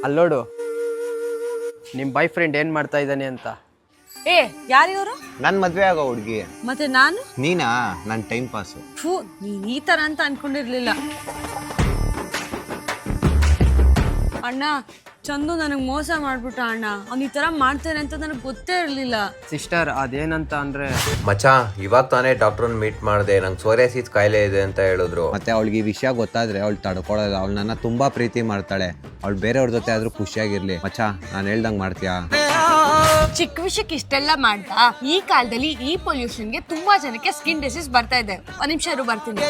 ಅಲ್ಲೋಡು ನಿಮ್ಮ boy friend ಏನು ಮಾಡ್ತಾ ಇದ್ದಾನೆ ಅಂತ. ಏ ಯಾರಿವರು? ನನ್ ಮದ್ವೆ ಆಗೋ ಹುಡ್ಗಿ. ಮತ್ತೆ ನಾನು? ನೀನಾ? ನನ್ ಟೈಮ್ ಪಾಸು. ನೀನ್ ಈ ತರ ಅಂತ ಅನ್ಕೊಂಡಿರ್ಲಿಲ್ಲ. ಅಣ್ಣ, ಚಂದು ನನಗ್ ಮೋಸ ಮಾಡ್ಬಿಟ್ಟ ಅಣ್ಣ. ಅವ್ನು ಈ ತರ ಮಾಡ್ತಾನೆ ಅಂತ ನನಗೆ ಗೊತ್ತೇ ಇರ್ಲಿಲ್ಲ. ಸಿಸ್ಟರ್ ಅದೇನಂತ ಅಂದ್ರೆ ಮಚ್ಚಾ, ಇವಾಗ ತಾನೇ ಡಾಕ್ಟ್ರನ್ನ ಮೀಟ್ ಮಾಡಿದೆ. ನಂಗೆ ಸೋರಿಯಾಸಿಸ್ ಕಾಯಿಲೆ ಇದೆ ಅಂತ ಹೇಳಿದ್ರು. ಮತ್ತೆ ಅವಳಿಗೆ ಈ ವಿಷಯ ಗೊತ್ತಾದ್ರೆ ಅವಳು ತಡ್ಕೊಳ್ಳೋದು. ಅವಳು ನನ್ನ ತುಂಬಾ ಪ್ರೀತಿ ಮಾಡ್ತಾಳೆ. ಅವಳು ಬೇರೆಯವ್ರ ಜೊತೆ ಆದ್ರೂ ಖುಷಿಯಾಗಿರ್ಲಿ. ಮಚ್ಚಾ, ನಾನು ಹೇಳ್ದಂಗ್ ಮಾಡ್ತೀಯಾ? ಚಿಕ್ಕ ವಿಷಯಕ್ಕೆ ಇಷ್ಟೆಲ್ಲ ಮಾಡ್ತಾ? ಈ ಕಾಲದಲ್ಲಿ ಈ ಪೊಲ್ಯೂಷನ್ಗೆ ತುಂಬಾ ಜನಕ್ಕೆ ಸ್ಕಿನ್ ಡಿಸೀಸ್ ಬರ್ತಾ ಇದೆ. ಒಂದ್ ನಿಮಿಷ ಇರು, ಬರ್ತೀನಿ.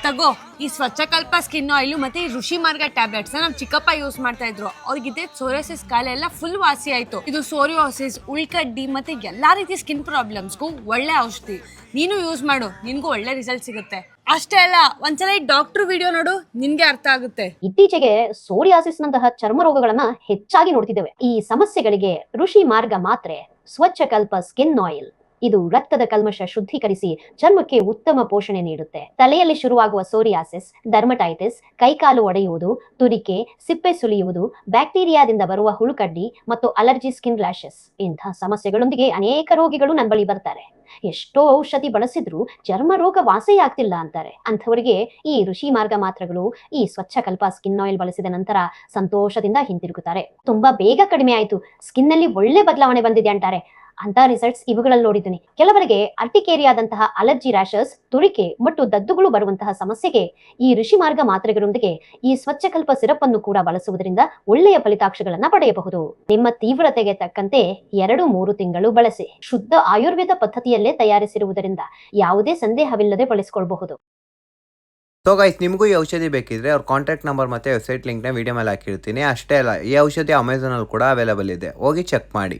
ತಗೋ, ಈ ಸ್ವಚ್ಛಕಲ್ಪ ಸ್ಕಿನ್ ಆಯಿಲ್ ಮತ್ತೆ ಈ ಋಷಿ ಮಾರ್ಗ ಟ್ಯಾಬ್ಲೆಟ್ಸ್ ನಮ್ ಚಿಕ್ಕಪ್ಪ ಯೂಸ್ ಮಾಡ್ತಾ ಇದ್ರು. ಅವ್ರಿಗಿದೆ ಸೋರಿಯಾಸಿಸ್ ಕಾಯಿಲೆ ಎಲ್ಲ ಫುಲ್ ವಾಸಿ ಆಯ್ತು. ಇದು ಸೋರಿಯಾಸಿಸ್, ಉಳ್ಕಡ್ಡಿ ಮತ್ತೆ ಎಲ್ಲಾ ರೀತಿ ಸ್ಕಿನ್ ಪ್ರಾಬ್ಲಮ್ಸ್ಗೂ ಒಳ್ಳೆ ಔಷಧಿ. ನೀನು ಯೂಸ್ ಮಾಡು, ನಿನ್ಗೂ ಒಳ್ಳೆ ರಿಸಲ್ಟ್ ಸಿಗುತ್ತೆ. ಅಷ್ಟೇ ಅಲ್ಲ, ಒಂದ್ಸಲ ಈ ಡಾಕ್ಟರ್ ವಿಡಿಯೋ ನೋಡು, ನಿನ್ಗೆ ಅರ್ಥ ಆಗುತ್ತೆ. ಇತ್ತೀಚೆಗೆ ಸೋರಿಯಾಸಿಸ್ ನಂತಹ ಚರ್ಮ ರೋಗಗಳನ್ನ ಹೆಚ್ಚಾಗಿ ನೋಡ್ತಿದ್ದೇವೆ. ಈ ಸಮಸ್ಯೆಗಳಿಗೆ ಋಷಿ ಮಾರ್ಗ ಮಾತ್ರೆ ಸ್ವಚ್ಛಕಲ್ಪ ಸ್ಕಿನ್ ಆಯಿಲ್. ಇದು ರಕ್ತದ ಕಲ್ಮಶ ಶುದ್ಧೀಕರಿಸಿ ಚರ್ಮಕ್ಕೆ ಉತ್ತಮ ಪೋಷಣೆ ನೀಡುತ್ತೆ. ತಲೆಯಲ್ಲಿ ಶುರುವಾಗುವ ಸೋರಿಯಾಸಿಸ್, ಡರ್ಮಟೈಟಿಸ್, ಕೈಕಾಲು ಒಡೆಯುವುದು, ತುರಿಕೆ, ಸಿಪ್ಪೆ ಸುಲಿಯುವುದು, ಬ್ಯಾಕ್ಟೀರಿಯಾದಿಂದ ಬರುವ ಹುಳುಕಡ್ಡಿ ಮತ್ತು ಅಲರ್ಜಿ ಸ್ಕಿನ್ ರ್ಯಾಷಸ್ ಇಂತಹ ಸಮಸ್ಯೆಗಳೊಂದಿಗೆ ಅನೇಕ ರೋಗಿಗಳು ನನ್ನ ಬಳಿ ಬರ್ತಾರೆ. ಎಷ್ಟೋ ಔಷಧಿ ಬಳಸಿದ್ರು ಚರ್ಮ ರೋಗ ವಾಸಿಯಾಗ್ತಿಲ್ಲ ಅಂತಾರೆ. ಅಂಥವರಿಗೆ ಈ ಋಷಿ ಮಾರ್ಗ ಮಾತ್ರೆಗಳು, ಈ ಸ್ವಚ್ಛಕಲ್ಪ ಸ್ಕಿನ್ ಆಯಿಲ್ ಬಳಸಿದ ನಂತರ ಸಂತೋಷದಿಂದ ಹಿಂತಿರುಗುತ್ತಾರೆ. ತುಂಬಾ ಬೇಗ ಕಡಿಮೆ ಆಯ್ತು, ಸ್ಕಿನ್ ನಲ್ಲಿ ಒಳ್ಳೆ ಬದಲಾವಣೆ ಬಂದಿದೆ ಅಂತಾರೆ. ಅಂತ ರಿಸಲ್ಟ್ಸ್ ಇವುಗಳಲ್ಲಿ ನೋಡಿದ್ದೀನಿ. ಕೆಲವರಿಗೆ ಅರ್ಟಿಕೇರಿಯಾದಂತಹ ಅಲರ್ಜಿ ರ್ಯಾಷಸ್, ತುರಿಕೆ ಮತ್ತು ದದ್ದುಗಳು ಬರುವಂತಹ ಸಮಸ್ಯೆಗೆ ಈ ಋಷಿ ಮಾರ್ಗ ಮಾತ್ರೆಗಳೊಂದಿಗೆ ಈ ಸ್ವಚ್ಛಕಲ್ಪ ಸಿರಪ್ ಅನ್ನು ಕೂಡ ಬಳಸುವುದರಿಂದ ಒಳ್ಳೆಯ ಫಲಿತಾಂಶಗಳನ್ನ ಪಡೆಯಬಹುದು. ನಿಮ್ಮ ತೀವ್ರತೆಗೆ ತಕ್ಕಂತೆ 2-3 ತಿಂಗಳು ಬಳಸಿ. ಶುದ್ಧ ಆಯುರ್ವೇದ ಪದ್ಧತಿಯಲ್ಲೇ ತಯಾರಿಸಿರುವುದರಿಂದ ಯಾವುದೇ ಸಂದೇಹವಿಲ್ಲದೆ ಬಳಸಿಕೊಳ್ಳಬಹುದು. ಸೊ ಗೈಸ್, ನಿಮಗೂ ಈ ಔಷಧಿ ಬೇಕಿದ್ರೆ ಅವ್ರ ಕಾಂಟ್ಯಾಕ್ಟ್ ನಂಬರ್ ಮತ್ತೆ ವೆಬ್ಸೈಟ್ ಲಿಂಕ್ನ ವಿಡಿಯೋ ಮೇಲೆ ಹಾಕಿರ್ತೀನಿ. ಅಷ್ಟೇ ಅಲ್ಲ, ಈ ಔಷಧಿ ಅಮೆಝಾನಲ್ಲಿ ಕೂಡ ಅವೈಲೇಬಲ್ ಇದೆ, ಹೋಗಿ ಚೆಕ್ ಮಾಡಿ.